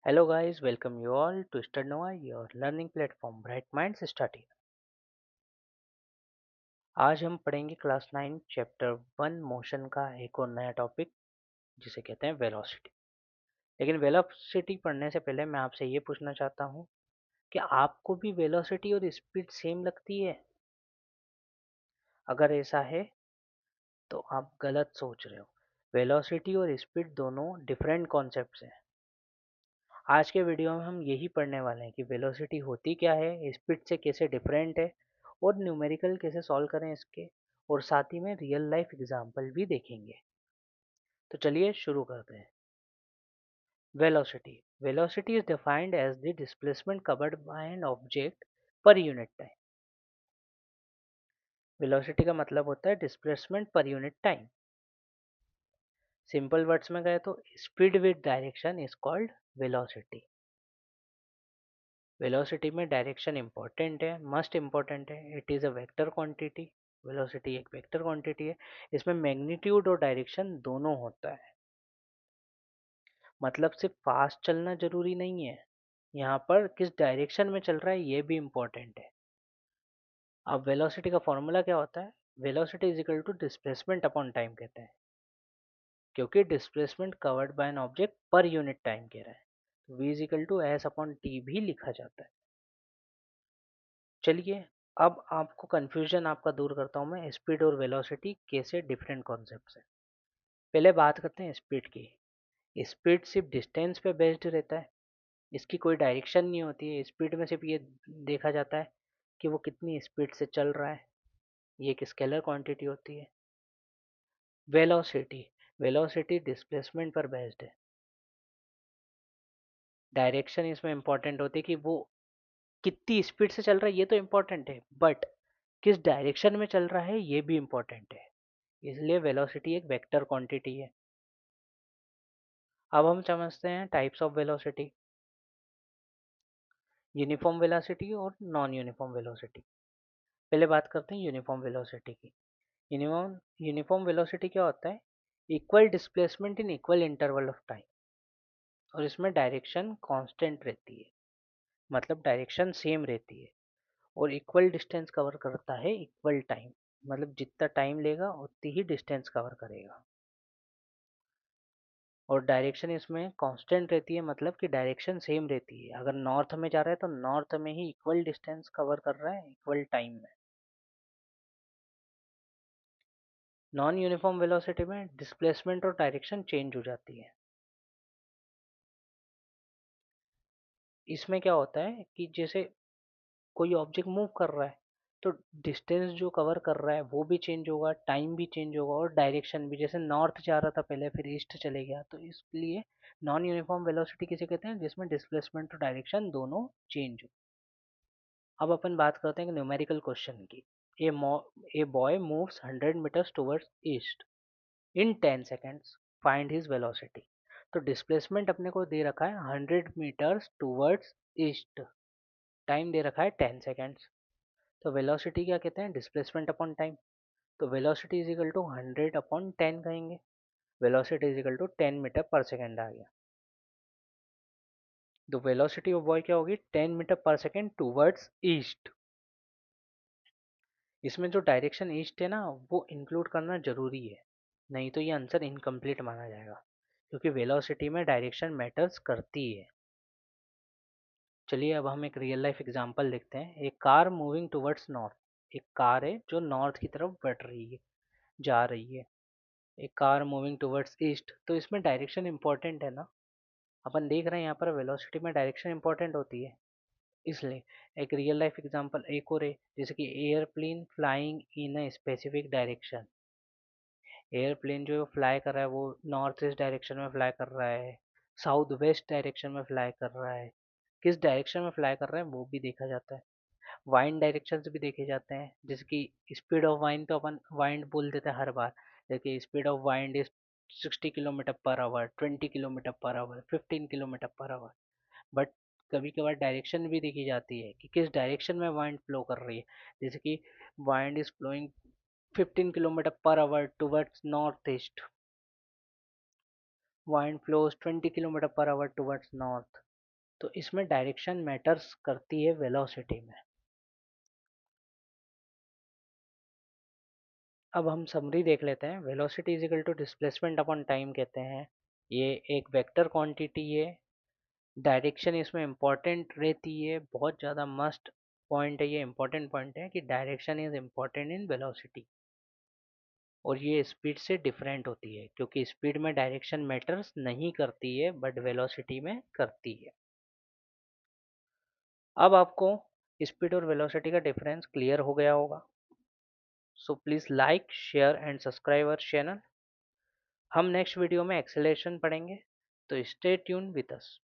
Hello guys, welcome you all to Studnova, your learning platform. Bright Minds Study. आज हम पढ़ेंगे class 9 chapter 1 motion का एक और नया टॉपिक जिसे कहते हैं वेलोसिटी। लेकिन वेलोसिटी पढ़ने से पहले मैं आपसे ये पूछना चाहता हूँ कि आपको भी वेलोसिटी और स्पीड सेम लगती है? अगर ऐसा है तो आप गलत सोच रहे हो। वेलोसिटी और स्पीड दोनों डिफरेंट कॉन्सेप्ट्स हैं। आज के वीडियो में हम यही पढ़ने वाले हैं कि वेलोसिटी होती क्या है, स्पीड से कैसे डिफरेंट है और न्यूमेरिकल कैसे सॉल्व करें इसके, और साथ ही में रियल लाइफ एग्जांपल भी देखेंगे। तो चलिए शुरू करते हैं। Velocity velocity is defined as the displacement covered by an object per unit time. Velocity का मतलब होता है डिस्प्लेसमेंट पर यूनिट टाइम। सिंपल वर्ड्स में कहे तो speed with direction is called velocity. Velocity में डायरेक्शन इंपॉर्टेंट है, मस्ट इंपॉर्टेंट है। It is a vector quantity. Velocity एक वेक्टर क्वांटिटी है। इसमें मैग्नीट्यूड और डायरेक्शन दोनों होता है। मतलब सिर्फ फास्ट चलना जरूरी नहीं है, यहाँ पर किस डायरेक्शन में चल रहा है ये भी इंपॉर्टेंट है। अब वेलोसिटी का फॉर्मूला क्या होता है? Velocity is equal to displacement upon time कहते हैं, क्योंकि displacement covered by an object per unit time कह रहा है, तो v is equal to S upon T भी लिखा जाता है। चलिए, अब आपको कंफ्यूजन आपका दूर करता हूँ मैं। स्पीड और वेलोसिटी कैसे डिफरेंट कॉन्सेप्ट्स हैं। पहले बात करते हैं स्पीड की। स्पीड सिर्फ डिस्टेंस पे बेस्ड रहता है, इसकी कोई डायरेक्शन नहीं होती है। स्पीड में सिर्फ ये देखा जाता है कि वो कितनी स्पीड से चल रहा है। ये एक स्केलर क्वांटिटी होती है। वेलोसिटी वेलोसिटी डिस्प्लेसमेंट पर बेस्ड है। डायरेक्शन इसमें इंपॉर्टेंट होती है कि वो कितनी स्पीड से चल रहा है, ये तो इम्पोर्टेंट है, बट किस डायरेक्शन में चल रहा है ये भी इम्पोर्टेंट है। इसलिए वेलोसिटी एक वेक्टर क्वांटिटी है। अब हम समझते हैं types of velocity, uniform velocity और नॉन यूनिफॉर्म वेलोसिटी। पहले बात करते हैं यूनिफॉर्म वेलोसिटी की। यूनिफॉर्म वेलोसिटी क्या होता है? Equal displacement in equal interval of time, और इसमें डायरेक्शन कांस्टेंट रहती है, मतलब डायरेक्शन सेम रहती है, और इक्वल डिस्टेंस कवर करता है इक्वल टाइम, मतलब जितना टाइम लेगा उतनी ही डिस्टेंस कवर करेगा। और डायरेक्शन इसमें कांस्टेंट रहती है, मतलब कि डायरेक्शन सेम रहती है। अगर नॉर्थ में जा रहा है तो नॉर्थ में ही इक्वल डिस्टेंस कवर कर रहा है इक्वल टाइम में। नॉन यूनिफॉर्म वेलोसिटी में डिस्प्लेसमेंट और डायरेक्शन चेंज हो जाती है। इसमें क्या होता है कि जैसे कोई ऑब्जेक्ट मूव कर रहा है तो डिस्टेंस जो कवर कर रहा है वो भी चेंज होगा, टाइम भी चेंज होगा, और डायरेक्शन भी। जैसे नॉर्थ जा रहा था पहले, फिर ईस्ट चले गया, तो इसलिए नॉन यूनिफॉर्म वेलोसिटी किसे कहते हैं? जिसमें डिस्प्लेसमेंट और डायरेक्शन दोनों चेंज हो। अब अपन बात करते हैं न्यूमेरिकल क्वेश्चन की। A boy moves 100 meters towards east in 10 seconds, find his velocity. तो डिस्प्लेसमेंट अपने को दे रखा है 100 मीटर्स टुवर्ड्स ईस्ट, टाइम दे रखा है 10 सेकेंड्स। तो वेलोसिटी क्या कहते हैं? Displacement upon time. तो velocity is equal to 100 upon 10 कहेंगे। Velocity is equal to 10 meter पर सेकेंड आ गया। तो वेलोसिटी ऑफ बॉय क्या होगी? 10 मीटर पर सेकेंड टूवर्ड्स ईस्ट। इसमें जो डायरेक्शन ईस्ट है ना, वो इंक्लूड करना जरूरी है, नहीं तो ये आंसर इनकम्प्लीट माना जाएगा, क्योंकि वेलोसिटी में डायरेक्शन मैटर्स करती है। चलिए, अब हम एक रियल लाइफ एग्जांपल देखते हैं। एक कार मूविंग टुवर्ड्स नॉर्थ। एक कार है जो नॉर्थ की तरफ बढ़ रही है, जा रही है। एक कार मूविंग टुवर्ड्स ईस्ट, तो इसमें डायरेक्शन इंपॉर्टेंट है ना। अपन देख रहे हैं यहाँ पर वेलोसिटी में डायरेक्शन इंपॉर्टेंट होती है, इसलिए एक रियल लाइफ एग्जांपल एक और है, जैसे कि airplane flying in a specific direction. Airplane जो फ्लाई कर रहा है वो नॉर्थ ईस्ट डायरेक्शन में फ्लाई कर रहा है, साउथ वेस्ट डायरेक्शन में फ्लाई कर रहा है। किस डायरेक्शन में फ्लाई कर रहा है वो भी देखा जाता है। वाइंड डायरेक्शन भी देखे जाते हैं, जैसे कि स्पीड ऑफ वाइंड तो अपन वाइंड बोल देते हैं हर बार, जैसे speed of wind is 60 kilometre per our, 20 kilometre per our, 15 kilometre per our. But कभी कभार डायरेक्शन भी देखी जाती है कि किस डायरेक्शन में वाइंड फ्लो कर रही है। जैसे कि wind is flowing 15 kilometre per hour towards north east, wind flows 20 kilometre per hour towards north. तो इसमें डायरेक्शन मैटर्स करती है वेलोसिटी में। अब हम समरी देख लेते हैं। Velocity is equal to displacement upon time कहते हैं। ये एक वेक्टर क्वांटिटी है। डायरेक्शन इसमें इम्पॉर्टेंट रहती है, बहुत ज़्यादा मस्ट पॉइंट है, ये इम्पॉर्टेंट पॉइंट है कि direction is important in velocity. और ये स्पीड से डिफरेंट होती है, क्योंकि स्पीड में डायरेक्शन मैटर्स नहीं करती है बट वेलोसिटी में करती है। अब आपको स्पीड और वेलोसिटी का डिफरेंस क्लियर हो गया होगा। So please like, share and subscribe our channel. हम नेक्स्ट वीडियो में एक्सेलरेशन पढ़ेंगे, तो स्टे ट्यून विद अस।